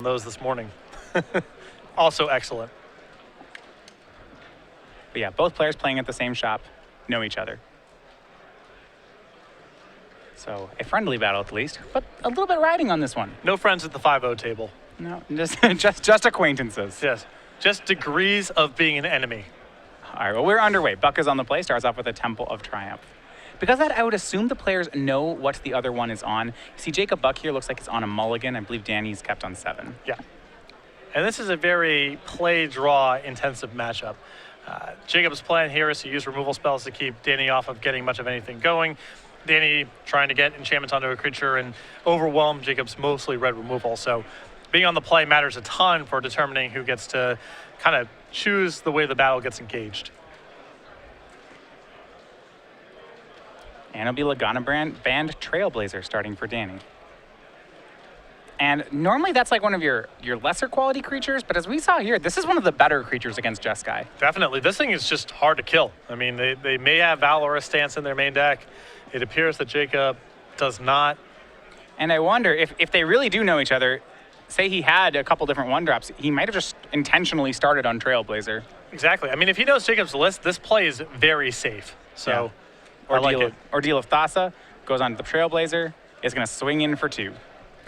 those this morning. Also excellent. But yeah, both players playing at the same shop know each other. So a friendly battle at least, but a little bit riding on this one. No friends at the 5-0 table. No, just acquaintances. Yes, just degrees of being an enemy. All right, well, we're underway. Buck is on the play, starts off with a Temple of Triumph. Because of that, I would assume the players know what the other one is on. You see Jacob Buck here looks like he's on a mulligan. I believe Danny's kept on 7. Yeah. And this is a very play-draw intensive matchup. Jacob's plan here is to use removal spells to keep Danny off of getting much of anything going. Danny trying to get enchantments onto a creature and overwhelm Jacob's mostly red removal. So being on the play matters a ton for determining who gets to kind of choose the way the battle gets engaged. And it'll be Lagana Band Trailblazer starting for Danny. And normally that's like one of your lesser quality creatures, but as we saw here, this is one of the better creatures against Jeskai. Definitely. This thing is just hard to kill. I mean, they may have Valorous Stance in their main deck. It appears that Jacob does not. And I wonder if they really do know each other, say he had a couple different 1-drops, he might have just intentionally started on Trailblazer. Exactly. I mean, if he knows Jacob's list, this play is very safe. So yeah. I like it. Ordeal of Thassa goes on to the Trailblazer, is going to swing in for 2.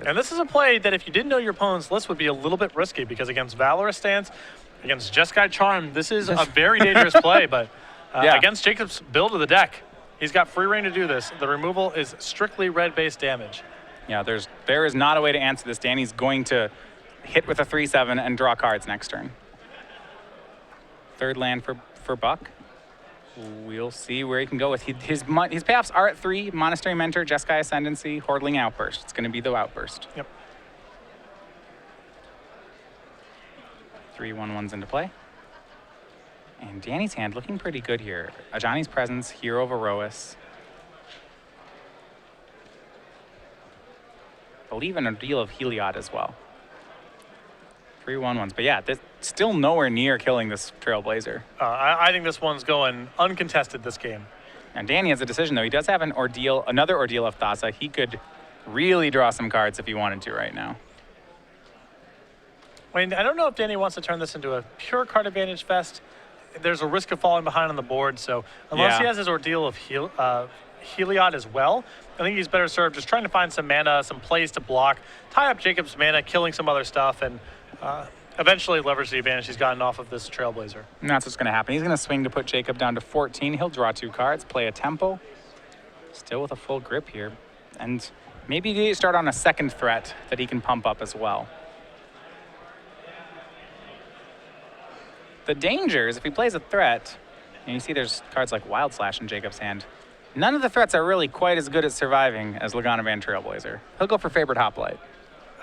And this is a play that if you didn't know your opponent's list would be a little bit risky because against Valorous Stance, against Jeskai Charm, this is a very dangerous play, but against Jacob's build of the deck, he's got free reign to do this. The removal is strictly red-based damage. Yeah, there is not a way to answer this. Danny's going to hit with a 3/7 and draw cards next turn. 3rd land for Buck. We'll see where he can go with his payoffs are at 3: Monastery Mentor, Jeskai Ascendancy, Hordling Outburst. It's going to be the Outburst. Yep. 3 1/1s into play. And Danny's hand looking pretty good here. Ajani's Presence, Hero of Erois. I believe an Ordeal of Heliod as well. 3 1/1s. But yeah, still nowhere near killing this Trailblazer. I think this one's going uncontested this game. And Danny has a decision, though. He does have another Ordeal of Thassa. He could really draw some cards if he wanted to right now. I mean, I don't know if Danny wants to turn this into a pure card advantage fest. There's a risk of falling behind on the board, so unless he has his Ordeal of Heliod as well, I think he's better served just trying to find some mana, some plays to block, tie up Jacob's mana, killing some other stuff, and eventually leverage the advantage he's gotten off of this Trailblazer. And that's what's going to happen. He's going to swing to put Jacob down to 14. He'll draw 2 cards, play a Tempo. Still with a full grip here. And maybe start on a 2nd threat that he can pump up as well. The danger is if he plays a threat, and you see there's cards like Wild Slash in Jacob's hand, none of the threats are really quite as good at surviving as Lagana Band Trailblazer. He'll go for Favored Hoplite.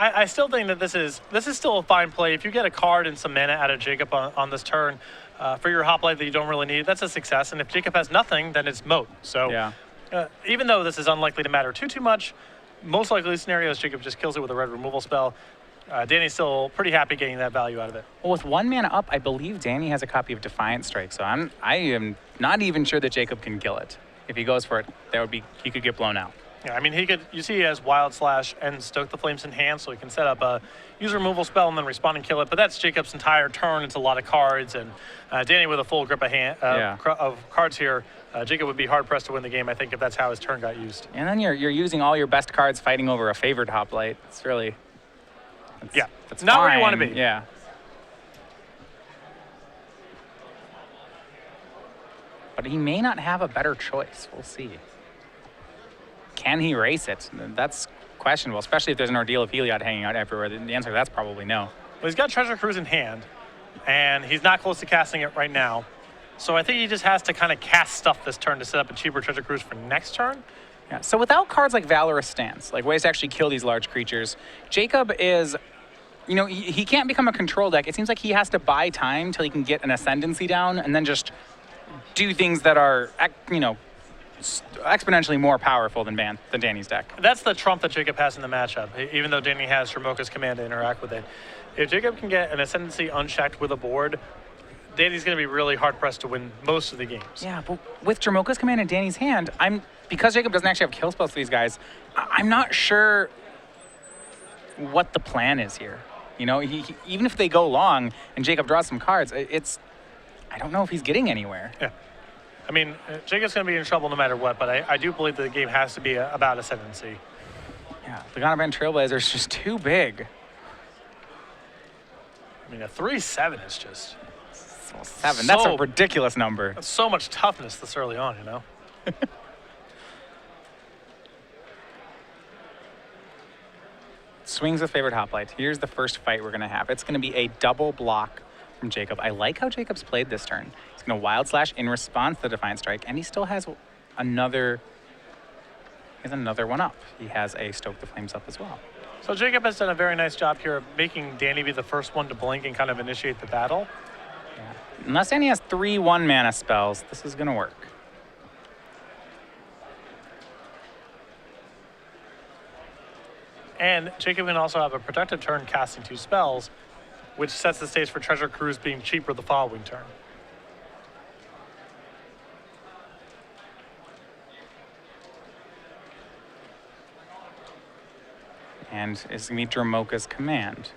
I still think that this is still a fine play. If you get a card and some mana out of Jacob on this turn for your Hoplite that you don't really need, that's a success. And if Jacob has nothing, then it's moat. So even though this is unlikely to matter too much, most likely scenario is Jacob just kills it with a red removal spell. Danny's still pretty happy getting that value out of it. Well, with 1 mana up, I believe Danny has a copy of Defiant Strike. So I am not even sure that Jacob can kill it. If he goes for it, he could get blown out. Yeah, I mean, you see he has Wild Slash and Stoke the Flames in hand, so he can set up a use a removal spell and then respond and kill it. But that's Jacob's entire turn. It's a lot of cards, and Danny with a full grip of cards here, Jacob would be hard-pressed to win the game, I think, if that's how his turn got used. And then you're using all your best cards fighting over a Favored Hoplite. It's really... That's not fine. where you want to be. Yeah. But he may not have a better choice. We'll see. Can he race it? That's questionable, especially if there's an Ordeal of Heliod hanging out everywhere. The answer to that's probably no. Well, he's got Treasure Cruise in hand, and he's not close to casting it right now. So I think he just has to kind of cast stuff this turn to set up a cheaper Treasure Cruise for next turn. Yeah. So without cards like Valorous Stance, like ways to actually kill these large creatures, Jacob is, he can't become a control deck. It seems like he has to buy time till he can get an Ascendancy down and then just do things that are, exponentially more powerful than Danny's deck. That's the trump that Jacob has in the matchup, even though Danny has Dromoka's Command to interact with it. If Jacob can get an Ascendancy unchecked with a board, Danny's going to be really hard-pressed to win most of the games. Yeah, but with Dromoka's Command in Danny's hand, because Jacob doesn't actually have kill spells for these guys, I'm not sure what the plan is here. You know, even if they go long and Jacob draws some cards, I don't know if he's getting anywhere. Yeah. I mean, Jacob's going to be in trouble no matter what, but I do believe that the game has to be about ascendancy. Yeah, the Goldstein Trailblazer is just too big. I mean, a 3-7 is just... 7, that's a ridiculous number. That's so much toughness this early on, you know? Swings with favored hoplite. Here's the first fight we're going to have. It's going to be a double block from Jacob. I like how Jacob's played this turn. He's going to Wild Slash in response to the Defiant Strike, and he still has another one up. He has a Stoke the Flames up as well. So Jacob has done a very nice job here of making Danny be the first one to blink and kind of initiate the battle. Yeah. Unless Danny has 3 1-mana spells, this is going to work. And Jacob can also have a productive turn casting 2 spells, which sets the stage for Treasure Cruise being cheaper the following turn. And it's going to be Dramoka's Command.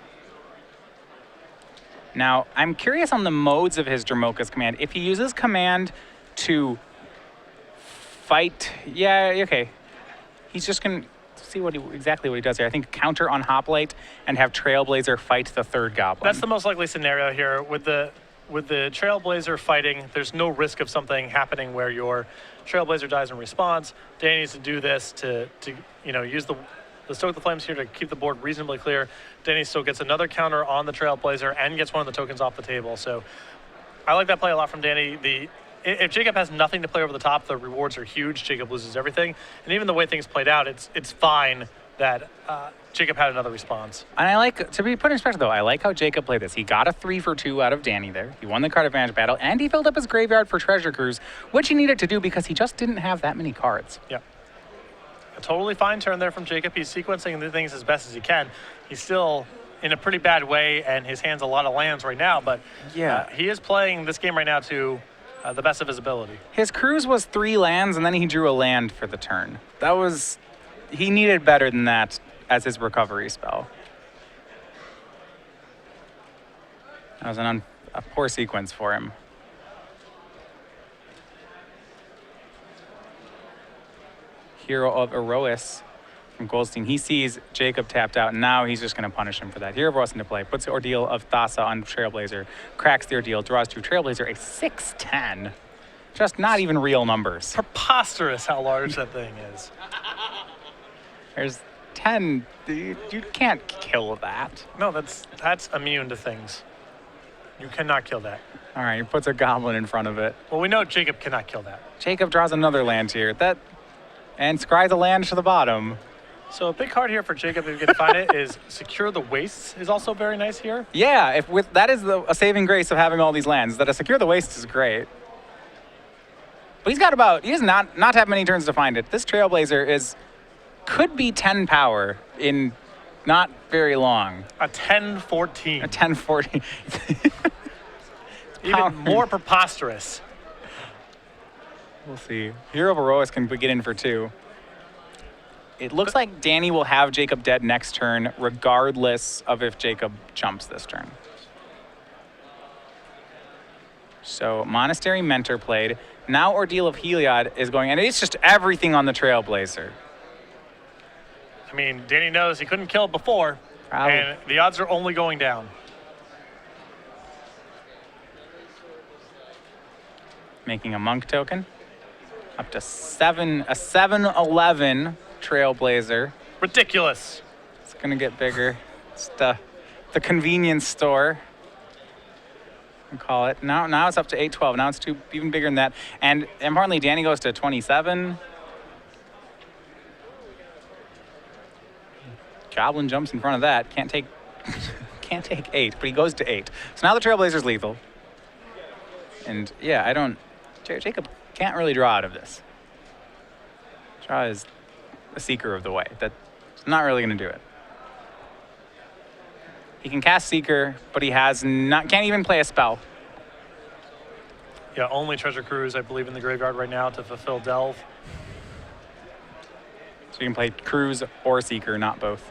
Now, I'm curious on the modes of his Dramoka's Command. If he uses Command to fight, yeah, okay. He's just going to see exactly what he does here. I think counter on Hoplite and have Trailblazer fight the 3rd Goblin. That's the most likely scenario here. With the Trailblazer fighting, there's no risk of something happening where your Trailblazer dies in response. Danny needs to do this to use the Stoke the Flames here to keep the board reasonably clear. Danny still gets another counter on the Trailblazer and gets one of the tokens off the table. So I like that play a lot from Danny. If Jacob has nothing to play over the top, the rewards are huge. Jacob loses everything. And even the way things played out, it's fine that Jacob had another response. And I like, to be put in perspective though, I like how Jacob played this. He got a 3 for 2 out of Danny there. He won the card advantage battle, and he filled up his graveyard for Treasure Cruise, which he needed to do because he just didn't have that many cards. Yeah. A totally fine turn there from Jacob. He's sequencing the things as best as he can. He's still in a pretty bad way, and his hand's a lot of lands right now, but yeah, he is playing this game right now to the best of his ability. His cruise was 3 lands, and then he drew a land for the turn. He needed better than that as his recovery spell. That was a poor sequence for him. Hero of Erois from Goldstein. He sees Jacob tapped out, and now he's just going to punish him for that. Hero of Erois into play. Puts the Ordeal of Thassa on Trailblazer. Cracks the Ordeal. Draws to Trailblazer a 6/10. Just not even real numbers. Preposterous how large that thing is. There's 10. You can't kill that. No, that's immune to things. You cannot kill that. All right, he puts a goblin in front of it. Well, we know Jacob cannot kill that. Jacob draws another land here. And scries a land to the bottom. So a big card here for Jacob, if you can find it, is Secure the Wastes is also very nice here. Yeah, that is a saving grace of having all these lands. That a Secure the Wastes is great. But he does not have many turns to find it. This Trailblazer could be 10 power in not very long. A 10-14. A 10-14. Even more preposterous. We'll see. Hero of Erois can get in for 2. It looks like Danny will have Jacob dead next turn, regardless of if Jacob jumps this turn. So Monastery Mentor played. Now Ordeal of Heliod is going, and it's just everything on the Trailblazer. I mean, Danny knows he couldn't kill it before, and the odds are only going down. Making a monk token. Up to 7/11 Trailblazer. Ridiculous. It's gonna get bigger. It's the convenience store. We call it. Now it's up to 8/12. Now it's even bigger than that. And importantly, Danny goes to 27. Goblin jumps in front of that. Can't take 8, but he goes to 8. So now the Trailblazer's lethal. And yeah, Jacob can't really draw out of this. Draw is a Seeker of the Way. That's not really going to do it. He can cast Seeker, but he can't even play a spell. Yeah, only Treasure Cruise, I believe, in the graveyard right now to fulfill Delve. So you can play Cruise or Seeker, not both.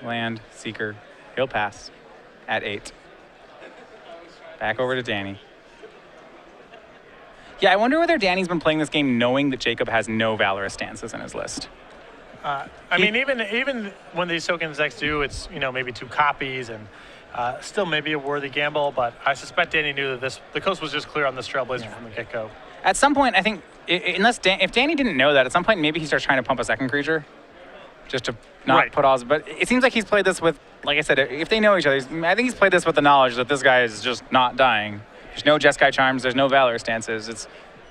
land, seeker. He'll pass at 8. Back over to Danny. Yeah, I wonder whether Danny's been playing this game knowing that Jacob has no Valorous stances in his list. I mean, even when these tokens decks do, it's, maybe 2 copies and still maybe a worthy gamble, but I suspect Danny knew that the coast was just clear on this Trailblazer from the get-go. At some point, I think, if Danny didn't know that, at some point maybe he starts trying to pump a second creature just to not put all. But it seems like he's played this with, like I said, if they know each other, I think he's played this with the knowledge that this guy is just not dying. There's no Jeskai Charms, there's no Valor stances.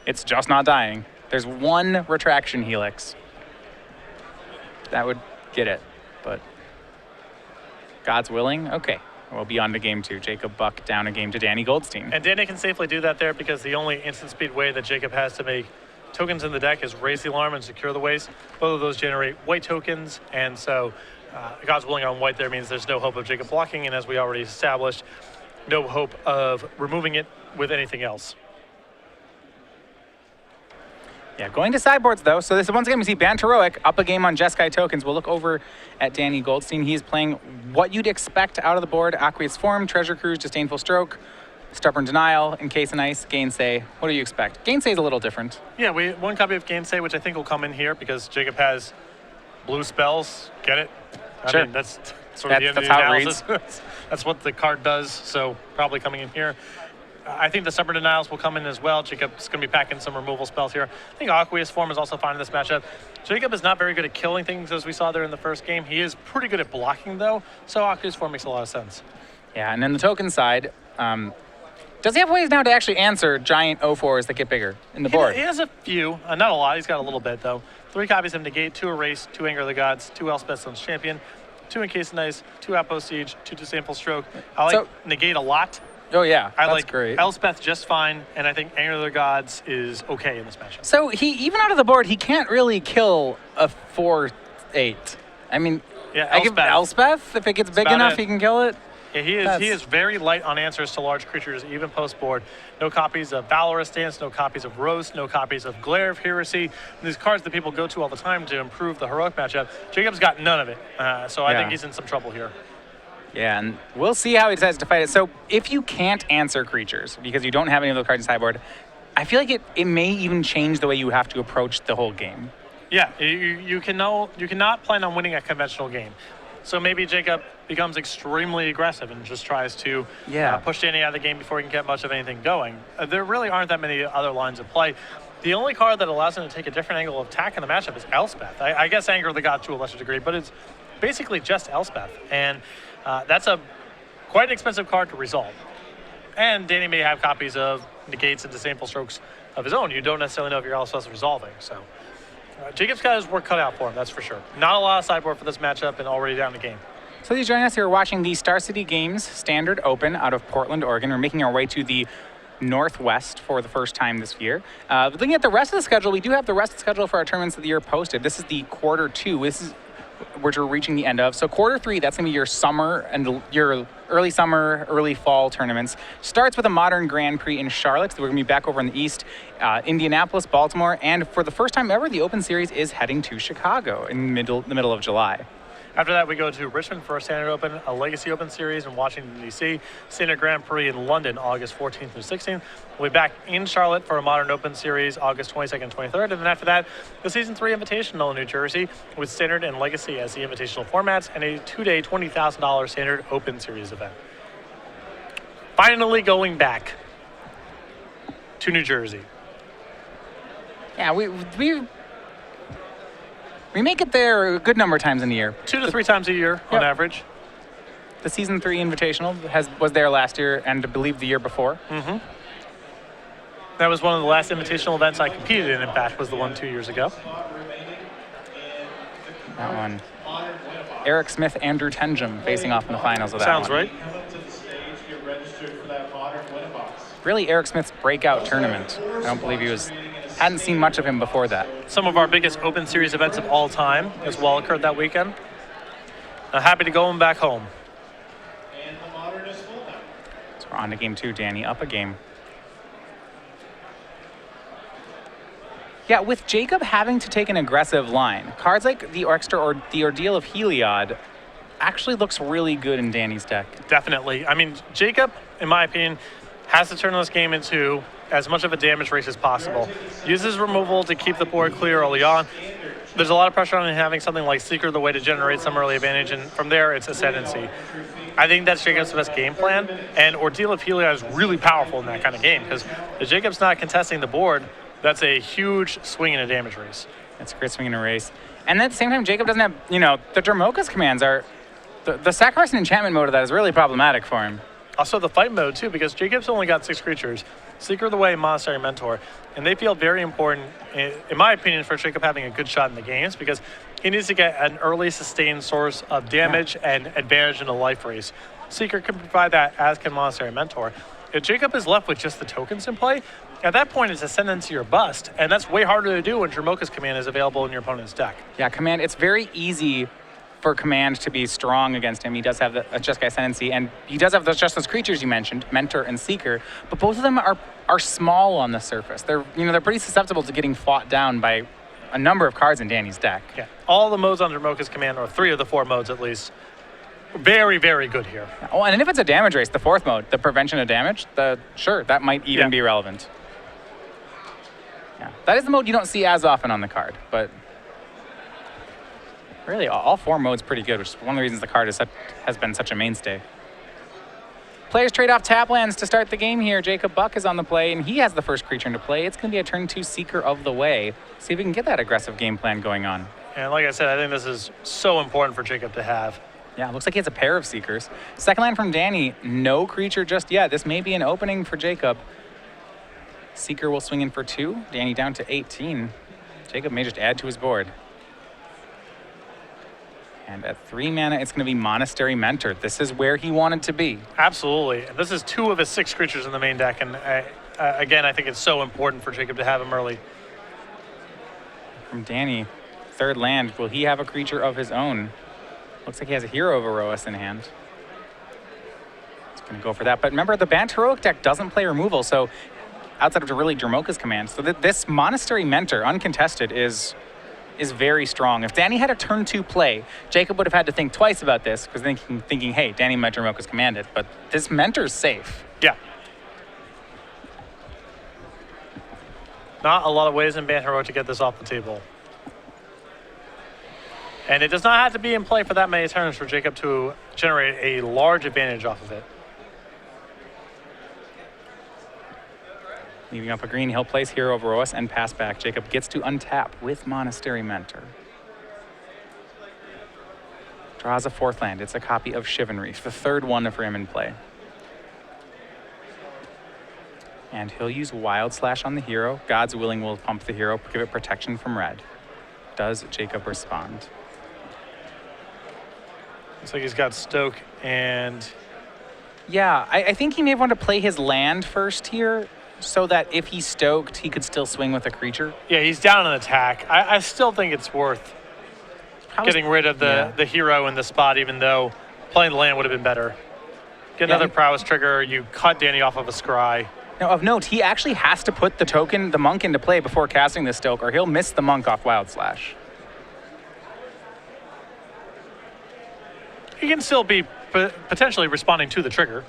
It's just not dying. There's 1 Retraction Helix. That would get it, but God's willing. Okay, we'll be on to game 2. Jacob Buck down a game to Danny Goldstein. And Danny can safely do that there because the only instant speed way that Jacob has to make tokens in the deck is raise the alarm and secure the waste. Both of those generate white tokens, and so God's willing on white there means there's no hope of Jacob blocking, and as we already established, no hope of removing it with anything else. Yeah, going to sideboards though. So this is once again we see Banteroic up a game on Jeskai tokens. We'll look over at Danny Goldstein. He is playing what you'd expect out of the board: Aqueous Form, Treasure Cruise, Disdainful Stroke, Stubborn Denial, Encase and Ice, Gainsay. What do you expect? Gainsay is a little different. Yeah, 1 copy of Gainsay, which I think will come in here because Jacob has blue spells. Get it? Sure. I mean, that's sort of the end of the analysis. That's what the card does, so probably coming in here. I think the Stubborn Denials will come in as well. Jacob's going to be packing some removal spells here. I think Aqueous Form is also fine in this matchup. Jacob is not very good at killing things, as we saw there in the first game. He is pretty good at blocking, though, so Aqueous Form makes a lot of sense. Yeah, and then the token side, does he have ways now to actually answer giant 0-4s that get bigger in the board? He has a few, not a lot. He's got a little bit, though. 3 copies of Negate, 2 Erase, 2 Anger of the Gods, 2 Elspeth Stone's Champion, 2 Encase and Ice, 2 Outpost Siege, 2 Disdainful Stroke. I like Negate a lot. Oh, yeah, I that's like great. Elspeth just fine, and I think Anger of the Gods is okay in this matchup. So even out of the board, he can't really kill a 4-8. I mean, yeah, I give Elspeth, if it gets big enough, he can kill it. Yeah, he is very light on answers to large creatures, even post-board. No copies of Valorous Dance, no copies of Roast, no copies of Glare of Heresy. These cards that people go to all the time to improve the heroic matchup. Jacob's got none of it, so I think he's in some trouble here. Yeah, and we'll see how he decides to fight it. So if you can't answer creatures because you don't have any of those cards in sideboard, I feel like it may even change the way you have to approach the whole game. Yeah, you cannot plan on winning a conventional game. So maybe Jacob becomes extremely aggressive and just tries to push Danny out of the game before he can get much of anything going. There really aren't that many other lines of play. The only card that allows him to take a different angle of attack in the matchup is Elspeth. I guess Anger of the God to a lesser degree, but it's basically just Elspeth. And that's quite an expensive card to resolve. And Danny may have copies of Negates and Disdainful Strokes of his own. You don't necessarily know if your Elspeth is resolving. So Jacob's got his work cut out for him, that's for sure. Not a lot of sideboard for this matchup and already down the game. So these joining us here watching the Star City Games Standard Open out of Portland, Oregon. We're making our way to the Northwest for the first time this year. Looking at the rest of the schedule, we do have the rest of the schedule for our tournaments of the year posted. This is the quarter 2. This is which we're reaching the end of. So quarter 3, that's going to be your summer and your early summer, early fall tournaments. Starts with a Modern Grand Prix in Charlotte. So we're going to be back over in the East, Indianapolis, Baltimore, and for the first time ever, the Open Series is heading to Chicago in the middle of July. After that, we go to Richmond for a Standard Open, a Legacy Open Series in Washington, D.C., Standard Grand Prix in London, August 14th through 16th. We'll be back in Charlotte for a Modern Open Series, August 22nd and 23rd. And then after that, the Season 3 Invitational in New Jersey with Standard and Legacy as the invitational formats and a 2-day $20,000 Standard Open Series event. Finally going back to New Jersey. Yeah, we make it there a good number of times in the year. 2 to 3 times a year on average. The Season 3 Invitational was there last year and I believe the year before. Mm-hmm. That was one of the last invitational events I competed in fact, was the one 2 years ago. That one. Eric Smith, Andrew Tenjum facing off in the finals of that Sounds one. right. Really Eric Smith's breakout tournament. I don't believe hadn't seen much of him before that. Some of our biggest Open Series events of all time as well occurred that weekend. Happy to go back home. So we're on to game 2, Danny, up a game. Yeah, with Jacob having to take an aggressive line, cards like the Ordeal of Heliod actually looks really good in Danny's deck. Definitely. I mean, Jacob, in my opinion, has to turn this game into as much of a damage race as possible. Uses removal to keep the board clear early on. There's a lot of pressure on him having something like Seeker the way to generate some early advantage, and from there, it's Ascendancy. I think that's Jacob's best game plan, and Ordeal of Helia is really powerful in that kind of game, because if Jacob's not contesting the board, that's a huge swing in a damage race. That's a great swing in a race. And at the same time, Jacob doesn't have, the Dromoka's commands are, the sacrifice and enchantment mode of that is really problematic for him. Also the fight mode too, because Jacob's only got 6 creatures, Seeker of the Way, Monastery Mentor, and they feel very important, in my opinion, for Jacob having a good shot in the games, because he needs to get an early sustained source of damage and advantage in a life race. Seeker can provide that, as can Monastery Mentor. If Jacob is left with just the tokens in play, at that point it's Ascendancy or bust, and that's way harder to do when Dromoka's command is available in your opponent's deck. Yeah, command, it's very easy for command to be strong against him. He does have the Jeskai Ascendancy, and he does have those creatures you mentioned, Mentor and Seeker, but both of them are small on the surface. They're pretty susceptible to getting fought down by a number of cards in Danny's deck. Yeah, all the modes on Dromoka's command, or 3 of the 4 modes at least, very, very good here. Oh, and if it's a damage race, the 4th mode, the prevention of damage, sure, that might even be relevant. Yeah, that is the mode you don't see as often on the card, but really all 4 modes pretty good, which is one of the reasons the card has been such a mainstay. Players trade off tap lands to start the game here. Jacob Buck is on the play, and he has the first creature into play. It's going to be a turn 2 Seeker of the Way. See if we can get that aggressive game plan going on. And like I said, I think this is so important for Jacob to have. Yeah, looks like he has a pair of Seekers. Second land from Danny, no creature just yet. This may be an opening for Jacob. Seeker will swing in for 2. Danny down to 18. Jacob may just add to his board. And at 3 mana, it's going to be Monastery Mentor. This is where he wanted to be. Absolutely. This is 2 of his 6 creatures in the main deck, and again, I think it's so important for Jacob to have him early. From Danny, third land, will he have a creature of his own? Looks like he has a Hero of Erois in hand. He's going to go for that. But remember, the Bant Heroic deck doesn't play removal, so outside of really Dromoka's command. So this Monastery Mentor, uncontested, is very strong. If Danny had a turn 2 play, Jacob would have had to think twice about this, because thinking, hey, Danny might Dromoka's command it, but this Mentor's safe. Yeah. Not a lot of ways in Bant Heroic to get this off the table. And it does not have to be in play for that many turns for Jacob to generate a large advantage off of it. Leaving up a green, he'll place Hero of Erois and pass back. Jacob gets to untap with Monastery Mentor. Draws a 4th land. It's a copy of Shivan Reef, the 3rd one for him in play. And he'll use Wild Slash on the hero. God's Willing will pump the hero, give it protection from red. Does Jacob respond? Looks like he's got Stoke and... Yeah, I think he may want to play his land first here, so that if he stoked, he could still swing with a creature. Yeah, he's down an attack. I still think it's worth getting rid of the hero in the spot, even though playing the land would have been better. Get another prowess trigger, you cut Danny off of a scry. Now, of note, he actually has to put the monk into play before casting the stoke, or he'll miss the monk off Wild Slash. He can still be potentially responding to the trigger.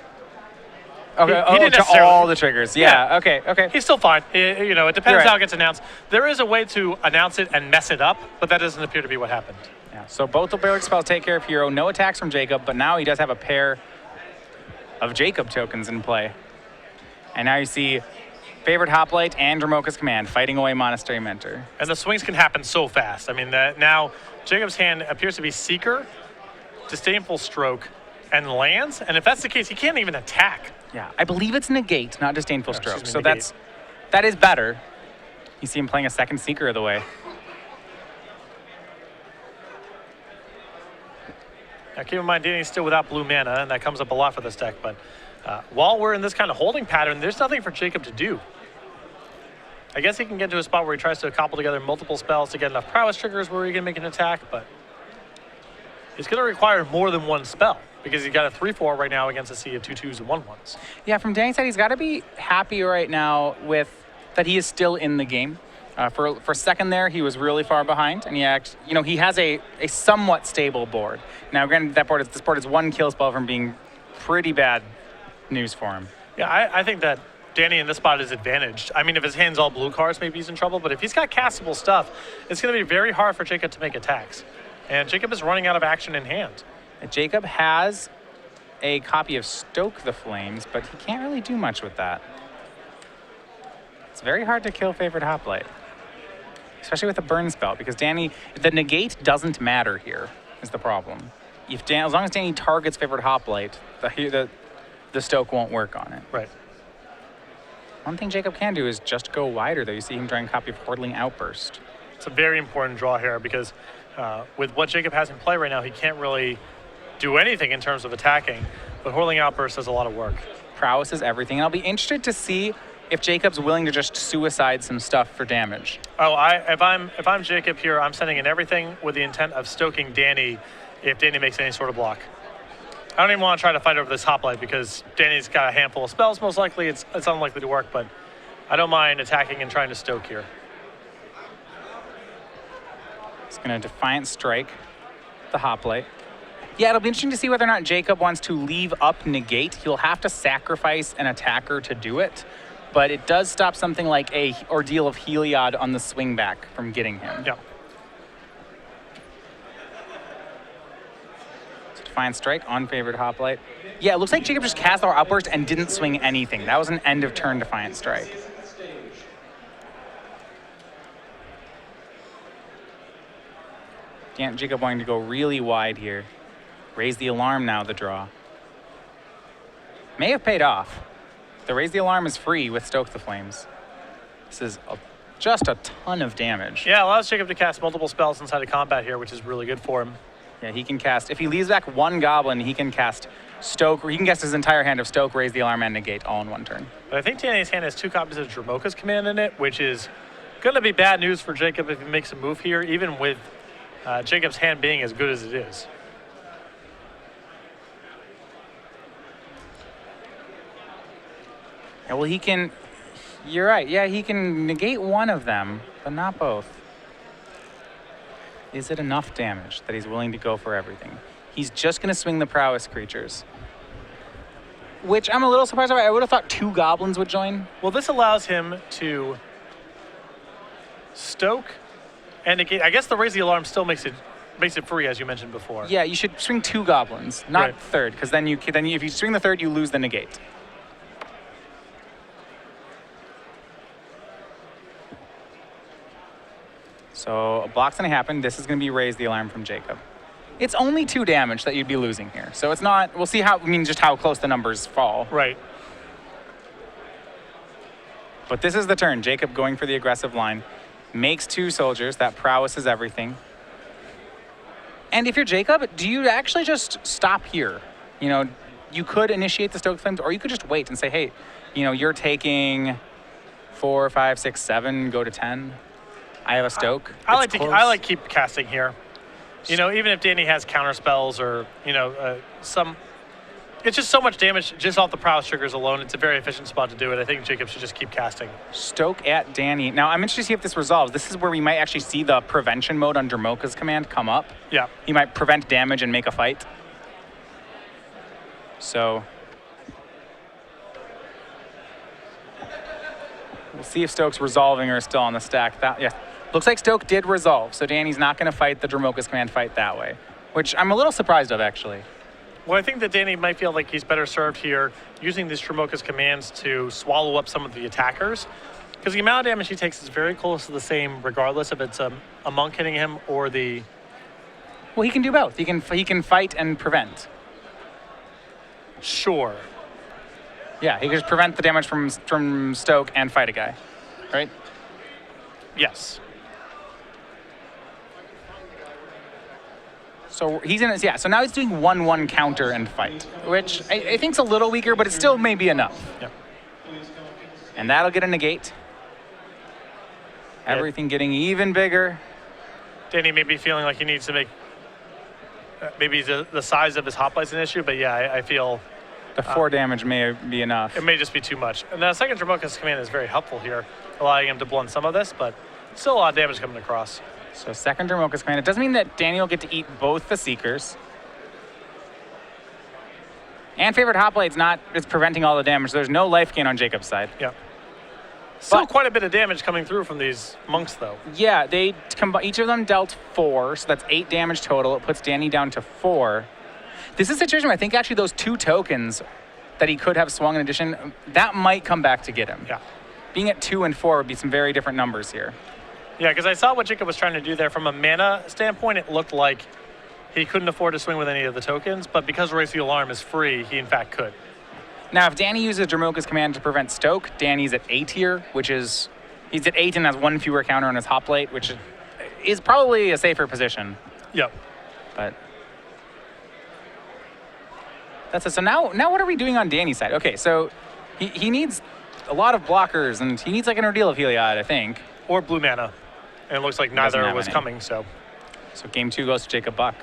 Okay, he didn't to all the triggers. Yeah, okay. He's still fine. It depends how it gets announced. There is a way to announce it and mess it up, but that doesn't appear to be what happened. Yeah, so both the Barrack spells take care of hero. No attacks from Jacob, but now he does have a pair of Jacob tokens in play. And now you see Favorite Hoplite and Dromoka's command fighting away Monastery Mentor. And the swings can happen so fast. I mean, now Jacob's hand appears to be Seeker, Disdainful Stroke, and lands. And if that's the case, he can't even attack. Yeah, I believe it's Negate, not Disdainful Stroke. So negate. that is better. You see him playing a second Seeker of the Way. Now, keep in mind, Danny's still without blue mana, and that comes up a lot for this deck. But while we're in this kind of holding pattern, there's nothing for Jacob to do. I guess he can get to a spot where he tries to cobble together multiple spells to get enough prowess triggers where he can make an attack, but it's going to require more than one spell because he's got a 3/4 right now against a sea of 2/2s and 1/1s. Yeah, from Danny's side, he's got to be happy right now with that he is still in the game. For second there, he was really far behind, and he has a somewhat stable board. Now, granted, this board is one kill spell from being pretty bad news for him. Yeah, I think that Danny in this spot is advantaged. I mean, if his hand's all blue cards, maybe he's in trouble, but if he's got castable stuff, it's going to be very hard for Jacob to make attacks. And Jacob is running out of action in hand. Jacob has a copy of Stoke the Flames, but he can't really do much with that. It's very hard to kill Favored Hoplite, especially with a burn spell, because Danny, the negate doesn't matter here, is the problem. As long as Danny targets Favored Hoplite, the Stoke won't work on it. Right. One thing Jacob can do is just go wider, though. You see him trying a copy of Hordling Outburst. It's a very important draw here because with what Jacob has in play right now, he can't really do anything in terms of attacking, but Hordling Outburst does a lot of work. Prowess is everything, and I'll be interested to see if Jacob's willing to just suicide some stuff for damage. Oh, if I'm Jacob here, I'm sending in everything with the intent of stoking Danny if Danny makes any sort of block. I don't even want to try to fight over this hoplite because Danny's got a handful of spells. Most likely it's unlikely to work, but I don't mind attacking and trying to stoke here. He's going to Defiant Strike the hoplite. Yeah, it'll be interesting to see whether or not Jacob wants to leave up negate. He'll have to sacrifice an attacker to do it, but it does stop something like a Ordeal of Heliod on the swing back from getting him. Yeah. So Defiant Strike on Favored Hoplite. Yeah, it looks like Jacob just cast our Outburst and didn't swing anything. That was an end of turn Defiant Strike. Jacob wanting to go really wide here. Raise the alarm now, the draw. May have paid off. The raise the alarm is free with Stoke the Flames. This is just a ton of damage. Yeah, allows Jacob to cast multiple spells inside of combat here, which is really good for him. Yeah, he can cast, if he leaves back one goblin, he can cast Stoke, or he can cast his entire hand of Stoke, raise the alarm, and negate all in one turn. But I think Danny's hand has 2 copies of Dromoka's command in it, which is going to be bad news for Jacob if he makes a move here, even with Jacob's hand being as good as it is. Yeah, well, he can, you're right, yeah, he can negate one of them, but not both. Is it enough damage that he's willing to go for everything? He's just going to swing the Prowess creatures, which I'm a little surprised about. I would have thought 2 goblins would join. Well, this allows him to stoke and negate. I guess the raise the alarm still makes it free, as you mentioned before. Yeah, you should swing 2 goblins, not right. third, because then if you swing the third, you lose the negate. So a block's going to happen. This is going to be raise the alarm from Jacob. It's only 2 damage that you'd be losing here. So it's not, we'll see just how close the numbers fall. Right. But this is the turn. Jacob going for the aggressive line. Makes 2 soldiers. That prowess is everything. And if you're Jacob, do you actually just stop here? You could initiate the Stoke Flames, or you could just wait and say, hey, you're taking 4, 5, 6, 7, go to 10. I have a Stoke. I like keep casting here. Even if Danny has counter spells or it's just so much damage just off the prowess triggers alone. It's a very efficient spot to do it. I think Jacob should just keep casting. Stoke at Danny. Now I'm interested to see if this resolves. This is where we might actually see the prevention mode on Dromoka's command come up. Yeah. He might prevent damage and make a fight. So we'll see if Stoke's resolving or is still on the stack. Yeah. Looks like Stoke did resolve, so Danny's not going to fight the Dromoka's command fight that way, which I'm a little surprised of, actually. Well, I think that Danny might feel like he's better served here using these Dromoka's commands to swallow up some of the attackers, because the amount of damage he takes is very close to the same, regardless if it's a monk hitting him or the... Well, he can do both. He can fight and prevent. Sure. Yeah, he can just prevent the damage from Stoke and fight a guy, right? Yes. So he's in it, yeah. So now he's doing 1/1 counter and fight, which I think's a little weaker, but it still may be enough. Yeah. And that'll get a negate. Everything getting even bigger. Danny may be feeling like he needs to make maybe the size of his hoplite's an issue, but yeah, I feel the 4 damage may be enough. It may just be too much. And the second Dromoka's command is very helpful here, allowing him to blunt some of this, but still a lot of damage coming across. So second Dromoka's command. It doesn't mean that Danny will get to eat both the Seekers. And favorite hot blade's not, it's preventing all the damage. There's no life gain on Jacob's side. Yeah. Still quite a bit of damage coming through from these monks, though. Yeah, each of them dealt 4, so that's 8 damage total. It puts Danny down to 4. This is a situation where I think actually those 2 tokens that he could have swung in addition, that might come back to get him. Yeah. Being at 2 and 4 would be some very different numbers here. Yeah, because I saw what Jacob was trying to do there. From a mana standpoint, it looked like he couldn't afford to swing with any of the tokens, but because Raise the Alarm is free, he in fact could. Now, if Danny uses Dromoka's command to prevent Stoke, Danny's at A tier, which is, he's at 8 and has 1 fewer counter on his hot plate, which is probably a safer position. Yep. But that's it. So now what are we doing on Danny's side? Okay, so he needs a lot of blockers, and he needs like an Ordeal of Heliod, I think. Or blue mana. And it looks like neither was coming, so. So game 2 goes to Jacob Buck.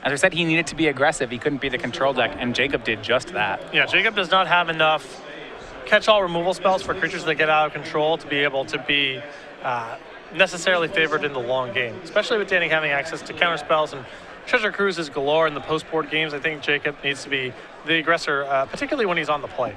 As I said, he needed to be aggressive. He couldn't be the control deck, and Jacob did just that. Yeah, Jacob does not have enough catch-all removal spells for creatures that get out of control to be able to be necessarily favored in the long game, especially with Danny having access to counter spells and treasure cruises galore in the post-board games. I think Jacob needs to be the aggressor, particularly when he's on the play.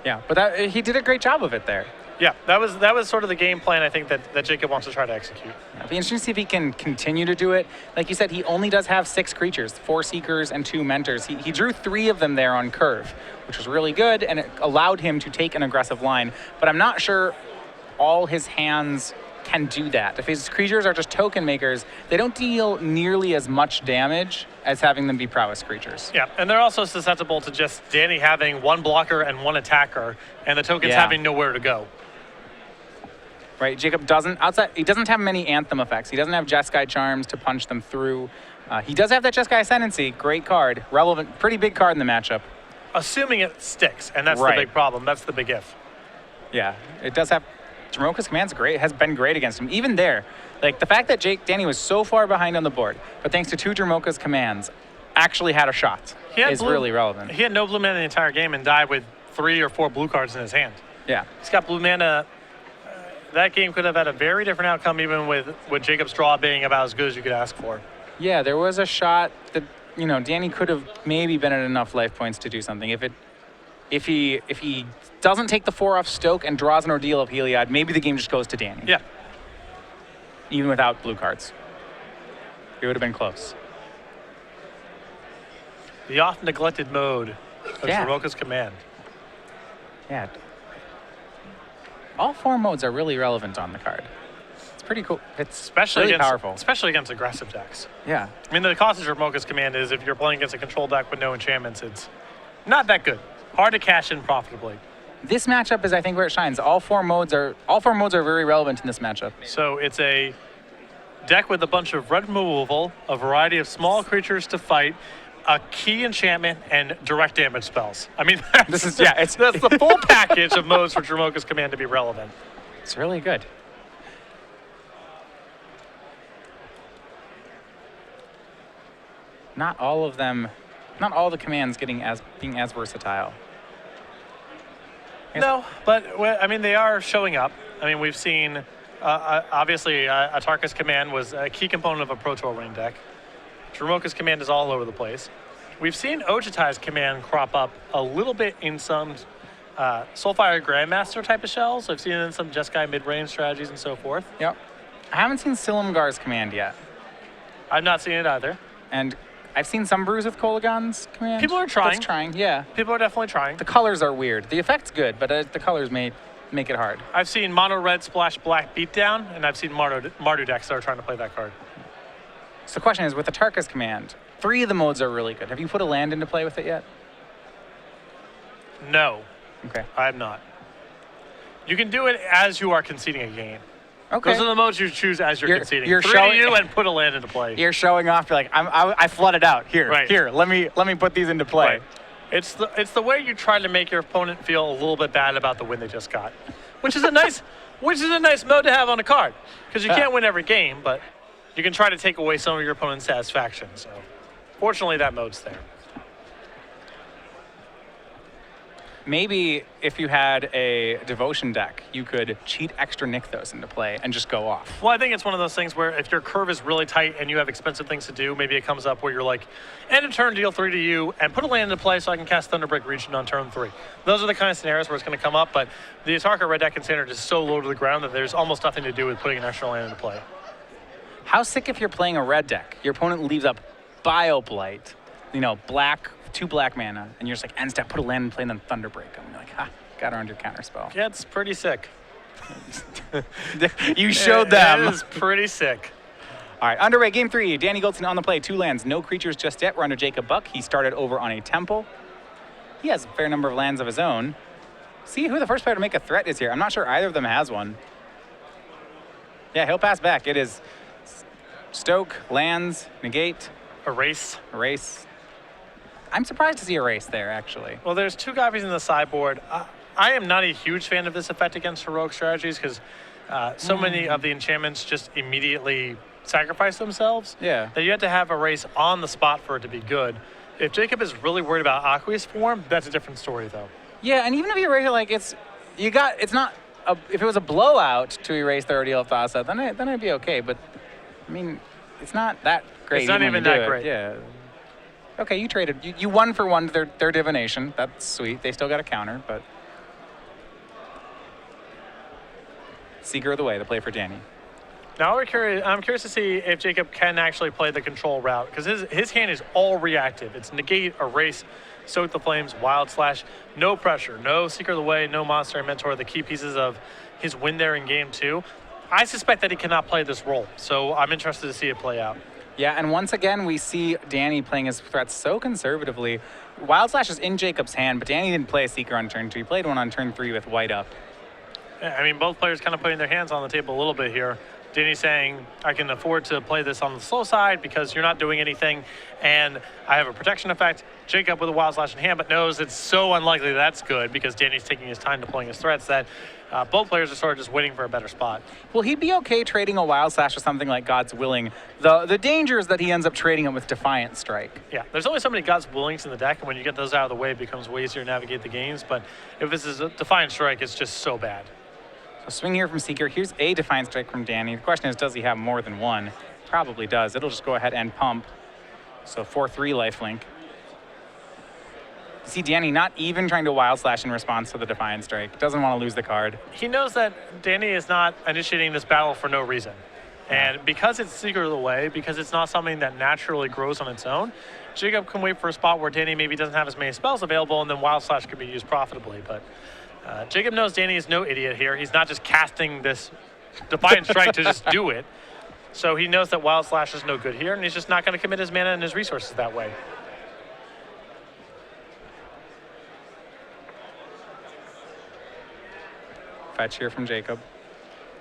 Yeah, but he did a great job of it there. Yeah, that was sort of the game plan I think that Jacob wants to try to execute. It'll be interesting to see if he can continue to do it. Like you said, he only does have 6 creatures, 4 Seekers and 2 Mentors. He drew 3 of them there on curve, which was really good, and it allowed him to take an aggressive line. But I'm not sure all his hands can do that. If his creatures are just token makers, they don't deal nearly as much damage as having them be prowess creatures. Yeah, and they're also susceptible to just Danny having 1 blocker and 1 attacker, and the tokens having nowhere to go. Right, Jacob doesn't have many Anthem effects. He doesn't have Jeskai Charms to punch them through. He does have that Jeskai Ascendancy, great card, relevant, pretty big card in the matchup. Assuming it sticks, and that's the big problem. That's the big if. Yeah, it does have, Dromoka's command's great, has been great against him. Even there, like the fact that Danny was so far behind on the board, but thanks to 2 Dromoka's commands, actually had a shot is really relevant. He had no blue mana the entire game and died with 3 or 4 blue cards in his hand. Yeah. He's got blue mana. That game could have had a very different outcome, even with Jacob's draw being about as good as you could ask for. Yeah, there was a shot that, Danny could have maybe been at enough life points to do something. If he doesn't take the 4 off Stoke and draws an Ordeal of Heliod, maybe the game just goes to Danny. Yeah. Even without blue cards. It would have been close. The oft-neglected mode of Dromoka's command. Yeah. All 4 modes are really relevant on the card. It's pretty cool. It's really powerful. Especially against aggressive decks. Yeah. I mean, the cost of Dromoka's command is if you're playing against a control deck with no enchantments, it's not that good. Hard to cash in profitably. This matchup is, I think, where it shines. All four modes are very relevant in this matchup. So it's a deck with a bunch of red removal, a variety of small creatures to fight, a key enchantment, and direct damage spells. I mean, that's the full package of modes for Dromoka's command to be relevant. It's really good. Not all the commands being as versatile. No, but I mean, they are showing up. I mean, we've seen, obviously, Atarka's command was a key component of a Pro Tour winning deck. Dromoka's command is all over the place. We've seen Ojutai's command crop up a little bit in some Soulfire Grandmaster type of shells. I've seen it in some Jeskai mid-range strategies and so forth. Yep. I haven't seen Silumgar's command yet. I've not seen it either. And I've seen some brews with Kolagon's command. People are trying. That's trying, yeah. People are definitely trying. The colors are weird. The effect's good, but the colors make it hard. I've seen mono red splash black beatdown, and I've seen Mardu decks that are trying to play that card. So the question is, with Atarka's command, 3 of the modes are really good. Have you put a land into play with it yet? No. Okay. I have not. You can do it as you are conceding a game. Okay. Those are the modes you choose as you're conceding. You're 3 showing to you and put a land into play. You're showing off. You're like, I flooded out. Here, let me put these into play. Right. It's the way you try to make your opponent feel a little bit bad about the win they just got, which is a nice mode to have on a card, because you can't win every game, but you can try to take away some of your opponent's satisfaction. So, fortunately, that mode's there. maybe if you had a devotion deck, you could cheat extra Nykthos into play and just go off. Well, I think it's one of those things where if your curve is really tight and you have expensive things to do, maybe it comes up where you're like, end of turn, deal 3 to you, and put a land into play so I can cast Thunderbreak Region on turn 3. Those are the kind of scenarios where it's going to come up, but the Atarka red deck in standard is so low to the ground that there's almost nothing to do with putting an extra land into play. How sick if you're playing a red deck? Your opponent leaves up Bioblight, black, 2 black mana, and you're just like, end step, put a land in play, and then Thunderbreak them. You're like, ha, got her under counter spell. Yeah, it's pretty sick. You showed them. It is pretty sick. All right, underway, game 3. Danny Goldstein on the play, 2 lands, no creatures just yet. We're under Jacob Buck. He started over on a temple. He has a fair number of lands of his own. See who the first player to make a threat is here. I'm not sure either of them has one. Yeah, he'll pass back. It is Stoke, lands, negate. Erase. Erase. I'm surprised to see erase there, actually. Well, there's 2 copies in the sideboard. I am not a huge fan of this effect against heroic strategies because so many of the enchantments just immediately sacrifice themselves. Yeah. That you have to have erase on the spot for it to be good. If Jacob is really worried about Aqueous Form, that's a different story, though. Yeah, and even if you erase it, if it was a blowout to erase the Ordeal of Thassa, then I'd be okay. But I mean, it's not that great. It's not even that great. Yeah. Okay, you traded. You 1-for-1 their divination. That's sweet. They still got a counter, but Seeker of the Way, the play for Danny. Now I'm curious to see if Jacob can actually play the control route because his hand is all reactive. It's negate, erase, soak the flames, wild slash, no pressure, no Seeker of the Way, no monster and mentor, the key pieces of his win there in game 2. I suspect that he cannot play this role, so I'm interested to see it play out. Yeah, and once again, we see Danny playing his threats so conservatively. Wild Slash is in Jacob's hand, but Danny didn't play a Seeker on turn 2. He played one on turn 3 with white up. I mean, both players kind of putting their hands on the table a little bit here. Danny's saying, I can afford to play this on the slow side because you're not doing anything, and I have a protection effect. Jacob with a Wild Slash in hand, but knows it's so unlikely that's good because Danny's taking his time deploying his threats that both players are sort of just waiting for a better spot. Will he be okay trading a Wild Slash with something like God's Willing? The danger is that he ends up trading it with Defiant Strike. Yeah, there's only so many God's Willings in the deck, and when you get those out of the way, it becomes way easier to navigate the games. But if this is a Defiant Strike, it's just so bad. So swing here from Seeker. Here's a Defiant Strike from Danny. The question is, does he have more than one? Probably does. It'll just go ahead and pump. So 4/3 lifelink. You see Danny not even trying to Wild Slash in response to the Defiant Strike. Doesn't want to lose the card. He knows that Danny is not initiating this battle for no reason. And because it's Seeker of the Way, because it's not something that naturally grows on its own, Jacob can wait for a spot where Danny maybe doesn't have as many spells available, and then Wild Slash could be used profitably. But Jacob knows Danny is no idiot here. He's not just casting this Defiant Strike to just do it. So he knows that Wild Slash is no good here, and he's just not going to commit his mana and his resources that way. Fetch here from Jacob.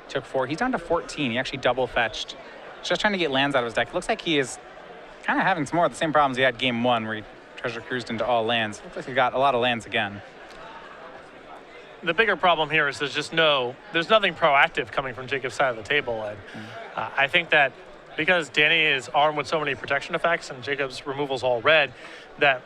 Took 4. He's down to 14. He actually double fetched. Just trying to get lands out of his deck. Looks like he is kind of having some more of the same problems he had game 1 where he treasure cruised into all lands. Looks like he got a lot of lands again. The bigger problem here is there's nothing proactive coming from Jacob's side of the table. And I think that because Danny is armed with so many protection effects and Jacob's removal's all red, that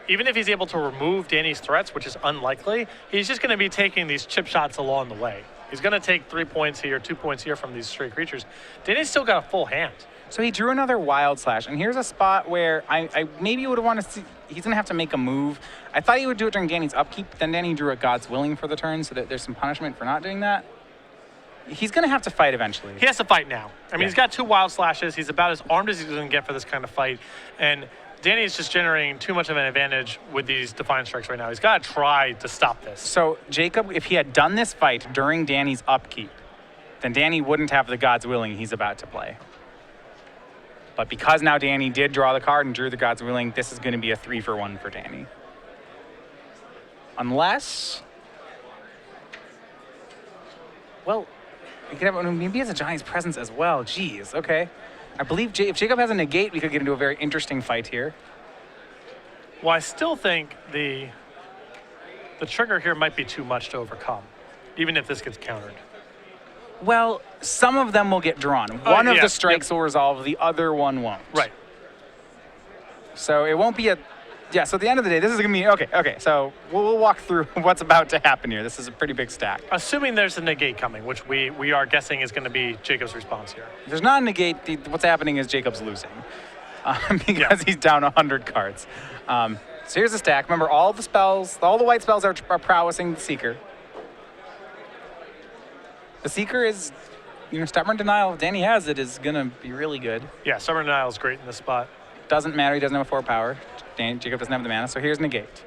even if he's able to remove Danny's threats, which is unlikely, he's just going to be taking these chip shots along the way. He's going to take 3 points here, 2 points here from these stray creatures. Danny's still got a full hand. So he drew another Wild Slash, and here's a spot where I maybe would have wanted to see, he's going to have to make a move. I thought he would do it during Danny's upkeep, then Danny drew a God's Willing for the turn, so that there's some punishment for not doing that. He's going to have to fight eventually. He has to fight now. I mean, He's got 2 Wild Slashes. He's about as armed as he's going to get for this kind of fight. And Danny's just generating too much of an advantage with these Defiant Strikes right now. He's got to try to stop this. So Jacob, if he had done this fight during Danny's upkeep, then Danny wouldn't have the God's Willing he's about to play. But because now Danny did draw the card and drew the God's Willing, this is going to be a 3-for-1 for Danny. Unless, well, he could have, maybe he has a Giant's Presence as well. Jeez, okay. I believe if Jacob has a negate, we could get into a very interesting fight here. Well, I still think the trigger here might be too much to overcome, even if this gets countered. Well, some of them will get drawn. One of the strikes will resolve, the other one won't. Right. So it won't be Yeah, so at the end of the day, this is going to be, okay, so we'll walk through what's about to happen here. This is a pretty big stack. Assuming there's a negate coming, which we are guessing is going to be Jacob's response here. If there's not a negate, what's happening is Jacob's losing because he's down 100 cards. So here's the stack. Remember, all the spells, all the white spells are prowessing the Seeker. The Seeker is, Stubborn Denial, if Danny has it, is going to be really good. Yeah, Stubborn Denial is great in this spot. Doesn't matter, he doesn't have a 4 power. Jacob doesn't have the mana, so here's negate.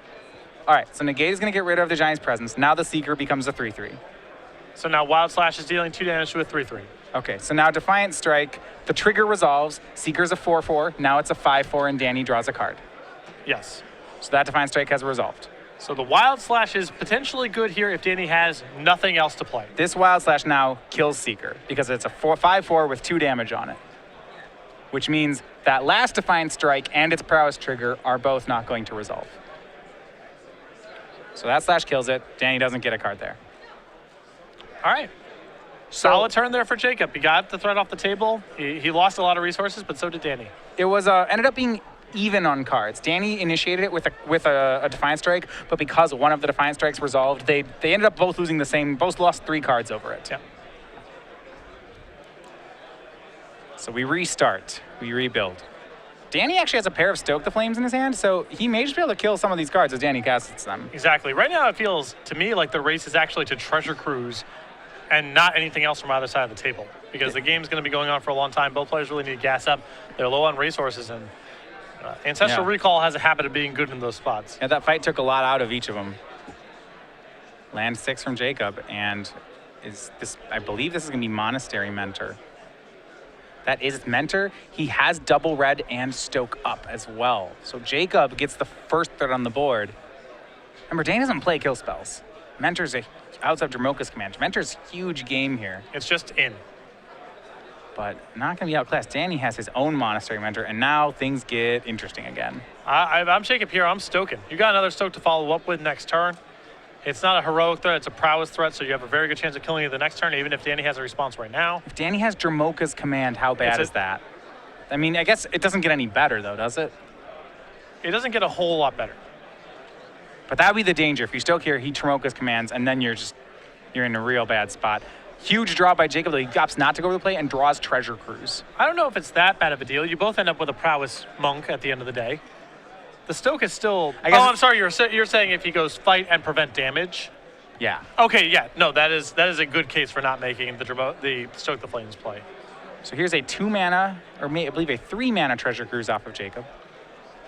All right, so negate is going to get rid of the Giant's presence. Now the Seeker becomes a 3/3. So now Wild Slash is dealing 2 damage to a 3/3. Okay, so now Defiant Strike, the trigger resolves. Seeker's a 4/4, now it's a 5/4, and Danny draws a card. Yes. So that Defiant Strike has resolved. So the Wild Slash is potentially good here if Danny has nothing else to play. This Wild Slash now kills Seeker because it's a 5/4 with 2 damage on it, which means that last Defiant Strike and its Prowess trigger are both not going to resolve. So that Slash kills it. Danny doesn't get a card there. All right. So, Solid turn there for Jacob. He got the threat off the table. He lost a lot of resources, but so did Danny. it was ended up being even on cards. Danny initiated it with a Defiant Strike, but because one of the Defiant Strikes resolved, they ended up both losing both lost 3 cards over it. Yeah. So we restart, we rebuild. Danny actually has a pair of Stoke the Flames in his hand, so he may just be able to kill some of these cards as Danny casts them. Exactly. Right now it feels, to me, like the race is actually to Treasure Cruise and not anything else from either side of the table, because the game's going to be going on for a long time. Both players really need to gas up. They're low on resources, and Ancestral Recall has a habit of being good in those spots. Yeah, that fight took a lot out of each of them. Land 6 from Jacob, and I believe this is going to be Monastery Mentor. That is Mentor. He has double red and Stoke up as well. So Jacob gets the first threat on the board. Remember, Danny doesn't play kill spells. Mentor's outside Dramoka's command. Mentor's huge game here. It's just in. But not going to be outclassed. Danny has his own Monastery Mentor, and now things get interesting again. I'm Jacob here. I'm stoking. You got another Stoke to follow up with next turn. It's not a heroic threat. It's a prowess threat, so you have a very good chance of killing it the next turn, even if Danny has a response right now. If Danny has Dramoka's command, how bad is that? I mean, I guess it doesn't get any better, though, does it? It doesn't get a whole lot better. But that would be the danger. If you Stoke here, he Dramoka's commands, and then you're in a real bad spot. Huge draw by Jacob, though he opts not to go to the play and draws Treasure Cruise. I don't know if it's that bad of a deal. You both end up with a prowess monk at the end of the day. The Stoke is still... I'm sorry. You're saying if he goes fight and prevent damage? Yeah. Okay, yeah. No, that is a good case for not making the Stoke the Flames play. So here's a 2 mana, or I believe a 3 mana Treasure Cruise off of Jacob.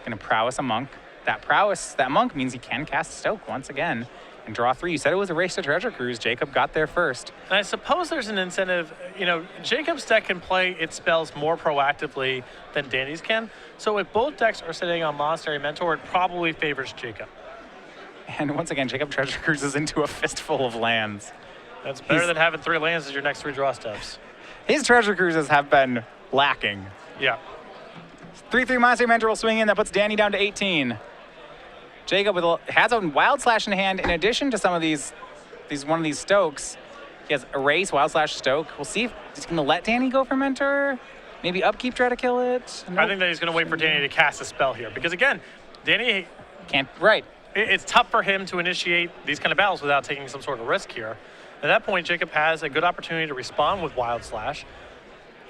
Going to prowess a monk. That monk means he can cast Stoke once again and draw 3. You said it was a race to Treasure Cruise. Jacob got there first. And I suppose there's an incentive. Jacob's deck can play its spells more proactively than Danny's can. So if both decks are sitting on Monastery Mentor, it probably favors Jacob. And once again, Jacob Treasure Cruises into a fistful of lands. That's better than having 3 lands as your next 3 draw steps. His Treasure Cruises have been lacking. Yeah. 3/3 Monastery Mentor will swing in. That puts Danny down to 18. Jacob has a Wild Slash in hand. In addition to some of these one of these Stokes, he has Erase, Wild Slash, Stoke. We'll see if he's going to let Danny go for Mentor. Maybe Upkeep try to kill it. Nope. I think that he's going to wait for Danny to cast a spell here. Because again, Danny... Can't, right. It's tough for him to initiate these kind of battles without taking some sort of risk here. At that point, Jacob has a good opportunity to respond with Wild Slash.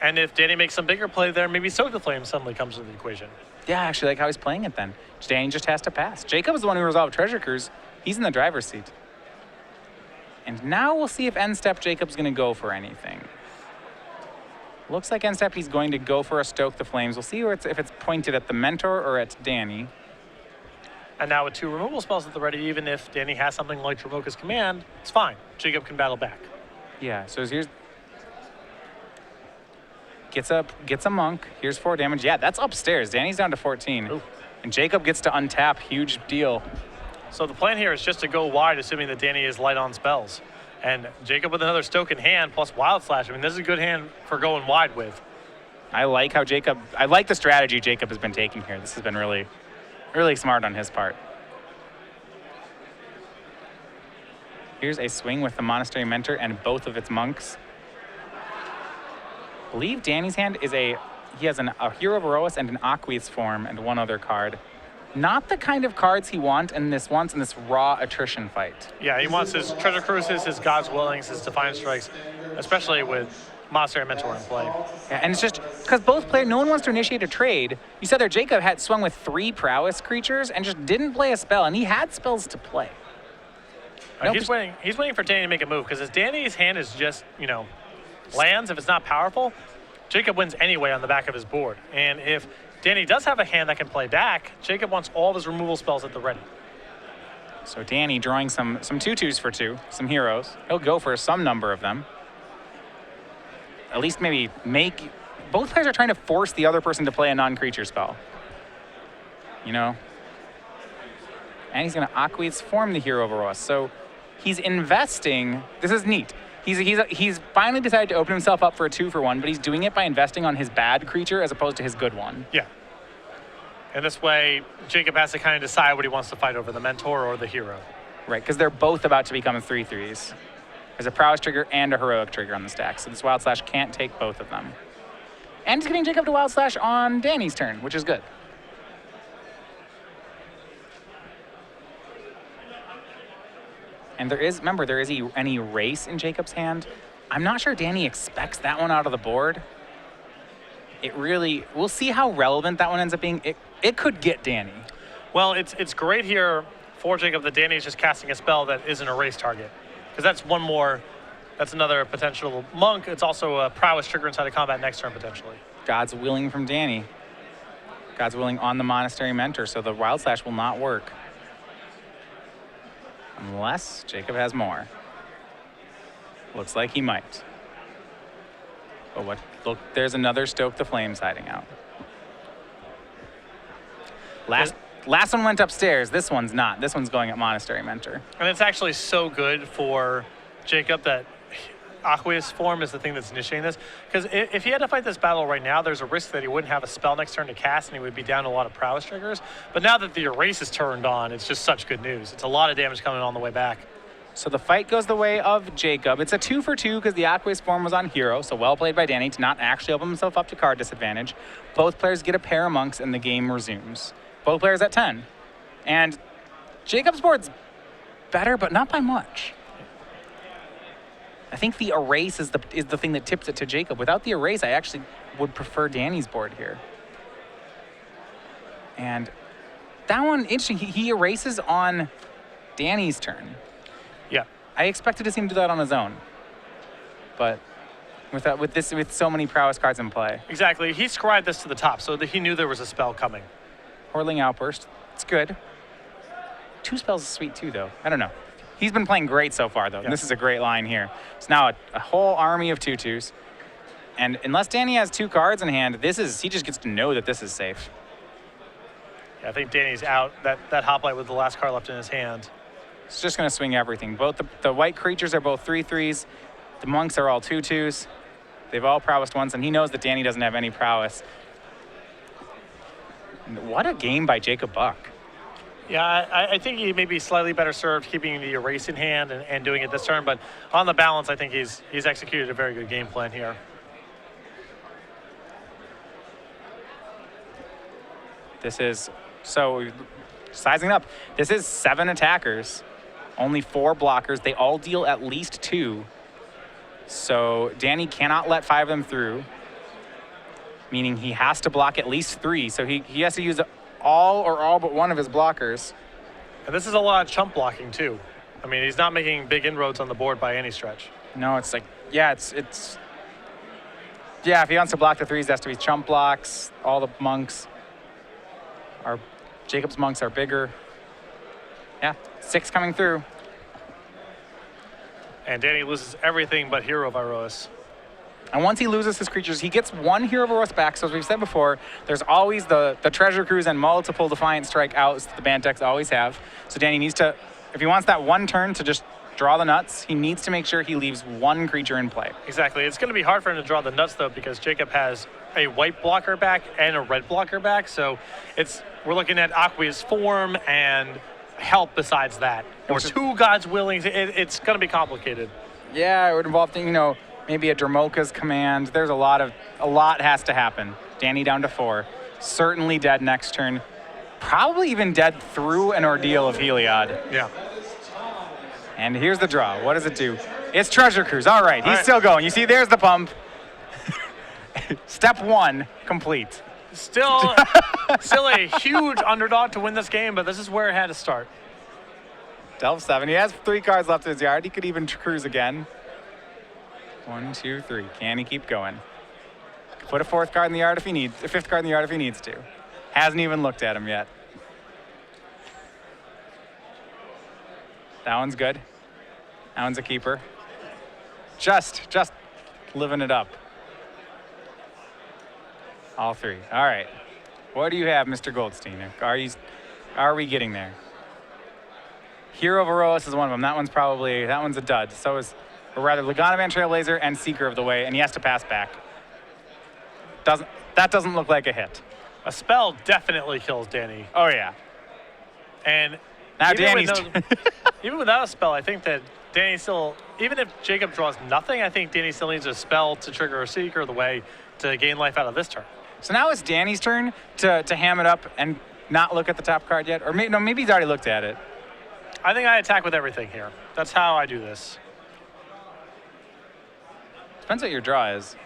And if Danny makes some bigger play there, maybe Stoke the Flame suddenly comes into the equation. Yeah, I actually like how he's playing it then. Danny just has to pass. Jacob is the one who resolved Treasure Cruise. He's in the driver's seat. And now we'll see if end step Jacob's going to go for anything. Looks like end step he's going to go for a Stoke the Flames. We'll see if it's pointed at the Mentor or at Danny. And now with 2 removal spells at the ready, even if Danny has something like Dramoka's command, it's fine. Jacob can battle back. Yeah, so here's... Gets a monk. Here's 4 damage. Yeah, that's upstairs. Danny's down to 14. Ooh. And Jacob gets to untap. Huge deal. So the plan here is just to go wide, assuming that Danny is light on spells. And Jacob with another Stoke in hand plus Wild Slash. I mean, this is a good hand for going wide with. I like the strategy Jacob has been taking here. This has been really, really smart on his part. Here's a swing with the Monastery Mentor and both of its monks. I believe Danny's hand is he has a Hero of Erois and an Aqueous form and 1 other card. not the kind of cards he wants in this raw attrition fight. Yeah, he wants his Treasure Cruises, his God's Willings, his Defiant Strikes, especially with Monastery Mentor in play. Yeah, and it's just because both players, no one wants to initiate a trade. You said there Jacob had swung with 3 prowess creatures and just didn't play a spell, and he had spells to play. Nope. He's waiting for Danny to make a move because as Danny's hand is just, lands, if it's not powerful, Jacob wins anyway on the back of his board. And if Danny does have a hand that can play back, Jacob wants all of his removal spells at the ready. So Danny drawing some 2/2s for 2, some heroes. He'll go for some number of them. At least maybe both players are trying to force the other person to play a non-creature spell. And he's going to Aqueous Form the hero over us. So he's investing. This is neat. He's finally decided to open himself up for a 2-for-1, but he's doing it by investing on his bad creature as opposed to his good one. Yeah. And this way, Jacob has to kind of decide what he wants to fight over, the Mentor or the hero. Right, because they're both about to become 3/3s. There's a prowess trigger and a heroic trigger on the stack, so this Wild Slash can't take both of them. And he's getting Jacob to Wild Slash on Danny's turn, which is good. And there is an erase in Jacob's hand. I'm not sure Danny expects that one out of the board. We'll see how relevant that one ends up being. It could get Danny. Well, it's great here for Jacob that Danny's just casting a spell that is an erase target. Because that's another potential monk. It's also a prowess trigger inside of combat next turn potentially. God's Willing from Danny. God's Willing on the Monastery Mentor, so the Wild Slash will not work. Unless Jacob has more. Looks like he might. But look, there's another Stoke the Flames hiding out. Last one went upstairs. This one's not. This one's going at Monastery Mentor. And it's actually so good for Jacob that Aqueous Form is the thing that's initiating this. Because if he had to fight this battle right now, there's a risk that he wouldn't have a spell next turn to cast and he would be down to a lot of prowess triggers. But now that the erase is turned on, it's just such good news. It's a lot of damage coming on the way back. So the fight goes the way of Jacob. It's a 2-for-2 because the Aqueous Form was on hero, so well played by Danny to not actually open himself up to card disadvantage. Both players get a pair of monks and the game resumes. Both players at 10. And Jacob's board's better, but not by much. I think the erase is the thing that tips it to Jacob. Without the erase, I actually would prefer Danny's board here. And that one, interesting. He erases on Danny's turn. Yeah. I expected to see him do that on his own. But with so many prowess cards in play. Exactly. He scribed this to the top so that he knew there was a spell coming. Whirling Outburst. It's good. 2 spells is sweet too, though. I don't know. He's been playing great so far, though. Yeah. This is a great line here. It's now a whole army of 2/2s. And unless Danny has 2 cards in hand, he just gets to know that this is safe. Yeah, I think Danny's out. That hoplite with the last card left in his hand. It's just going to swing everything. Both the white creatures are both 3/3s. The monks are all 2/2s. They've all prowessed once, and he knows that Danny doesn't have any prowess. What a game by Jacob Buck. Yeah, I think he may be slightly better served keeping the erase in hand and doing it this turn, but on the balance, I think he's executed a very good game plan here. This is, so sizing up, this is 7 attackers, only 4 blockers. They all deal at least 2. So Danny cannot let 5 of them through, meaning he has to block at least 3. So he has to use all but one of his blockers. And this is a lot of chump blocking too. I mean, he's not making big inroads on the board by any stretch. No, it's like, yeah, if he wants to block the 3s, it has to be chump blocks. All the monks Jacob's monks are bigger. Yeah, 6 coming through. And Danny loses everything but Hero of Iroas. And once he loses his creatures, he gets 1 Hero of Iroas back. So as we've said before, there's always the Treasure Cruise and multiple Defiant Strike outs that the Bantex always have. So Danny needs to, if he wants that 1 turn to just draw the nuts, he needs to make sure he leaves 1 creature in play. Exactly. It's going to be hard for him to draw the nuts, though, because Jacob has a white blocker back and a red blocker back. So we're looking at Aqueous Form and help besides that. Or 2 God's Willings. It's going to be complicated. Yeah, it would involve, maybe a Dramoka's command. There's a lot has to happen. Danny down to 4. Certainly dead next turn. Probably even dead through an ordeal of Heliod. Yeah. And here's the draw. What does it do? It's Treasure Cruise. All right, he's All right. still going. You see, there's the pump. Step 1 complete. Still a huge underdog to win this game, but this is where it had to start. Delve 7. He has 3 cards left in his yard. He could even cruise again. 1, 2, 3. Can he keep going? Put a 4th card in the yard if he needs, a 5th card in the yard if he needs to. Hasn't even looked at him yet. That one's good. That one's a keeper. Just living it up. All 3. All right. What do you have, Mr. Goldstein? Are we getting there? Hero of Aerois is one of them. That one's a dud. So is, or rather, Laganavan Trailblazer and Seeker of the Way, and he has to pass back. That doesn't look like a hit. A spell definitely kills Danny. Oh yeah. And Now even Danny's even without a spell, I think that Danny still, even if Jacob draws nothing, I think Danny still needs a spell to trigger a Seeker of the Way to gain life out of this turn. So now it's Danny's turn to ham it up and not look at the top card yet, or maybe he's already looked at it. I think I attack with everything here. That's how I do this. Depends what your draw is.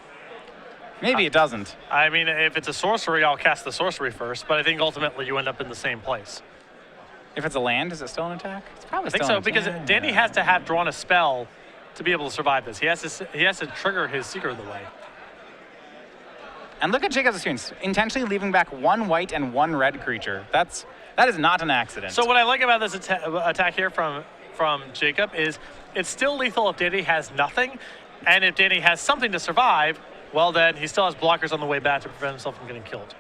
Maybe it doesn't. I mean, if it's a sorcery, I'll cast the sorcery first, but I think ultimately you end up in the same place. If it's a land, is it still an attack? It's probably I think still so, an because attack. Danny has to have drawn a spell to be able to survive this. He has to trigger his Seeker of the Way. And look at Jacob's experience, intentionally leaving back 1 white and 1 red creature. That is not an accident. So what I like about this attack here from Jacob is it's still lethal if Danny has nothing, and if Danny has something to survive, well then he still has blockers on the way back to prevent himself from getting killed.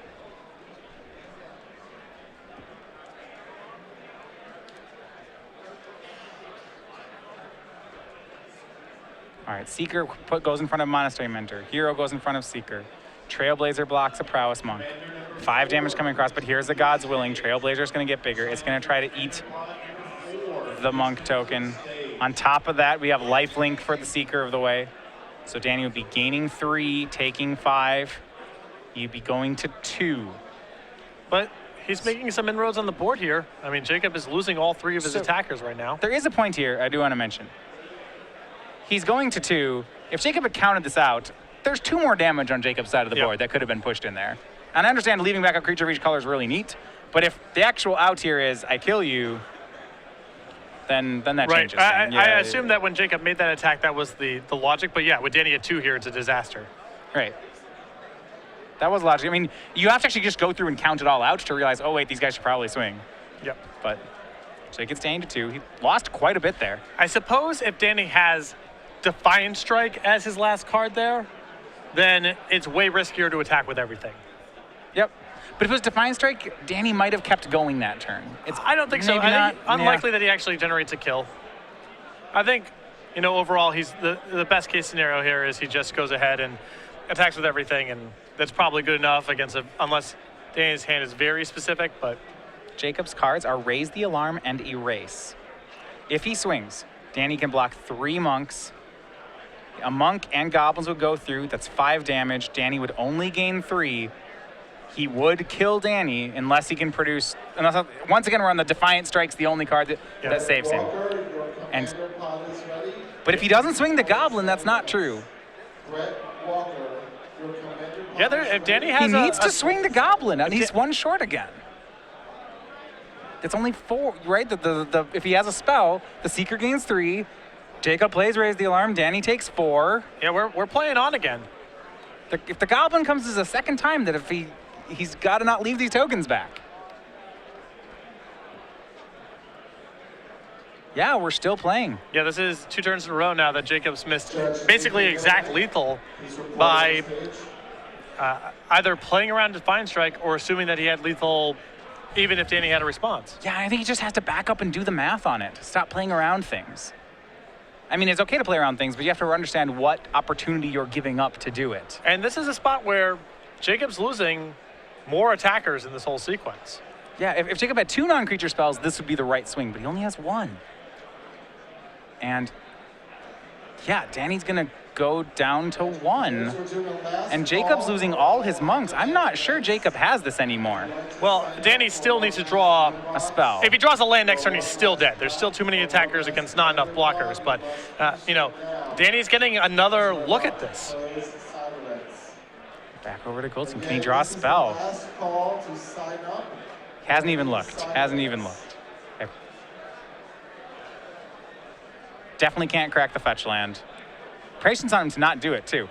All right, Seeker goes in front of Monastery Mentor. Hero goes in front of Seeker. Trailblazer blocks a Prowess Monk. 5 damage coming across, but here's the God's Willing. Trailblazer's going to get bigger. It's going to try to eat the Monk token. On top of that, we have Lifelink for the Seeker of the Way. So Danny would be gaining 3, taking 5. You'd be going to 2. But he's making some inroads on the board here. I mean, Jacob is losing all 3 of his attackers right now. There is a point here I do want to mention. He's going to 2. If Jacob had counted this out, there's 2 more damage on Jacob's side of the board that could have been pushed in there. And I understand leaving back a creature of each color is really neat, but if the actual out here is I kill you, then that changes. I assume that when Jacob made that attack, that was the logic. But yeah, with Danny at 2 here, it's a disaster. Right. That was logic. I mean, you have to actually just go through and count it all out to realize, oh wait, these guys should probably swing. Yep. But Jake gets Danny to 2. He lost quite a bit there. I suppose if Danny has Defiant Strike as his last card there, then it's way riskier to attack with everything. Yep. But if it was Defiant Strike, Danny might have kept going that turn. I don't think so. I think unlikely that he actually generates a kill. I think, overall, he's the best case scenario here is he just goes ahead and attacks with everything, and that's probably good enough against unless Danny's hand is very specific, but Jacob's cards are Raise the Alarm and Erase. If he swings, Danny can block 3 monks. A monk and goblins would go through. That's 5 damage. Danny would only gain 3. He would kill Danny unless he can produce. Once again, we're on the Defiant Strike's the only card that saves him. But if he doesn't swing the goblin, that's not true. Yeah, if Danny has he needs to swing the goblin, and he's 1 short again. It's only 4, right? If he has a spell, the Seeker gains 3. Jacob plays Raise the Alarm. Danny takes 4. Yeah, we're playing on again. If the goblin comes as a second time, that if he's got to not leave these tokens back. Yeah, we're still playing. Yeah, this is 2 turns in a row now that Jacob's missed basically exact lethal by either playing around Defiant Strike or assuming that he had lethal even if Danny had a response. Yeah, I think he just has to back up and do the math on it. Stop playing around things. I mean, it's okay to play around things, but you have to understand what opportunity you're giving up to do it. And this is a spot where Jacob's losing more attackers in this whole sequence. Yeah, if Jacob had 2 non-creature spells, this would be the right swing, but he only has 1. And yeah, Danny's gonna go down to 1. And Jacob's losing all his monks. I'm not sure Jacob has this anymore. Well, Danny still needs to draw A spell. If he draws a land next turn, he's still dead. There's still too many attackers against not enough blockers. But, you know, Danny's getting another look at this. Back over to Goldstein. Can he draw a spell? Hasn't even looked. Hasn't even looked. Okay. Definitely can't crack the fetch land. Patience on him to not do it, too.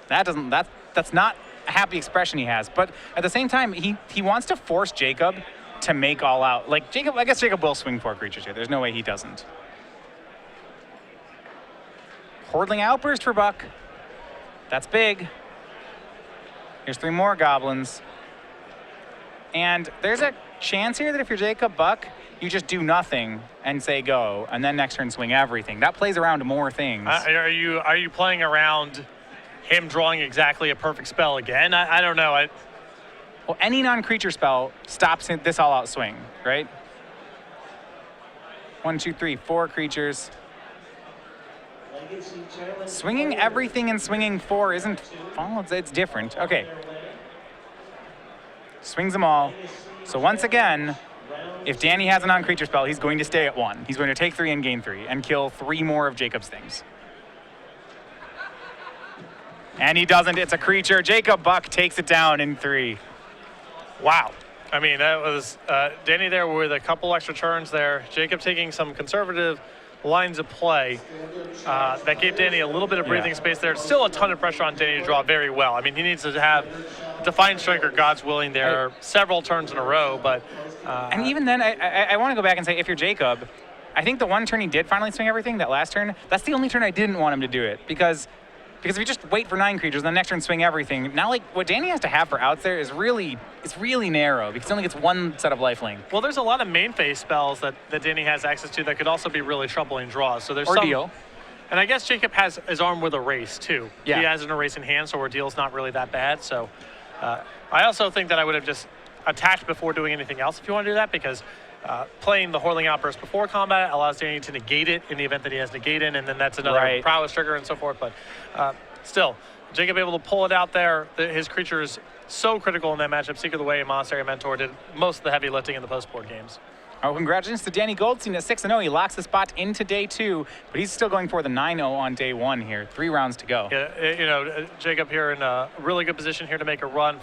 That's not a happy expression he has. But at the same time, he wants to force Jacob to make all out. Like, Jacob, I guess Jacob will swing 4 creatures here. There's no way he doesn't. Hordling Outburst for Buck. That's big. Here's 3 more goblins. And there's a chance here that if you're Jacob Buck, you just do nothing and say go, and then next turn swing everything. That plays around more things. Are you playing around him drawing exactly a perfect spell again? I don't know. Well, any non-creature spell stops this all-out swing, right? 1, 2, 3, 4 creatures. Swinging everything and swinging 4 isn't, well, it's different. Okay. Swings them all. So once again, if Danny has a non-creature spell, he's going to stay at 1. He's going to take 3 and gain 3 and kill 3 more of Jacob's things. And he doesn't. It's a creature. Jacob Buck takes it down in 3. Wow. I mean, that was Danny there with a couple extra turns there. Jacob taking some conservative lines of play. That gave Danny a little bit of breathing space there. Still a ton of pressure on Danny to draw very well. I mean, he needs to have Defiant Striker, God's willing, there several turns in a row. But and even then, I want to go back and say, if you're Jacob, I think the one turn he did finally swing everything, that last turn, that's the only turn I didn't want him to do it. Because if you just wait for 9 creatures, then the next turn swing everything, now like what Danny has to have for outs there is really narrow because he only gets 1 set of lifelink. Well, there's a lot of main phase spells that Danny has access to that could also be really troubling draws. So there's Ordeal. And I guess Jacob has his arm with Erase too. Yeah. He has an Erase in hand, so Ordeal's not really that bad. So I also think that I would have just attacked before doing anything else if you want to do that, because playing the Hordling Outburst before combat allows Danny to negate it in the event that he has negate in, and then that's another prowess trigger and so forth. But still, Jacob able to pull it out there. His creature is so critical in that matchup. Seeker of the Way and Monastery Mentor did most of the heavy lifting in the post-board games. Oh, congratulations to Danny Goldstein at 6-0. He locks the spot into day 2, but he's still going for the 9-0 on day 1 here. 3 rounds to go. Yeah, you know, Jacob here in a really good position here to make a run.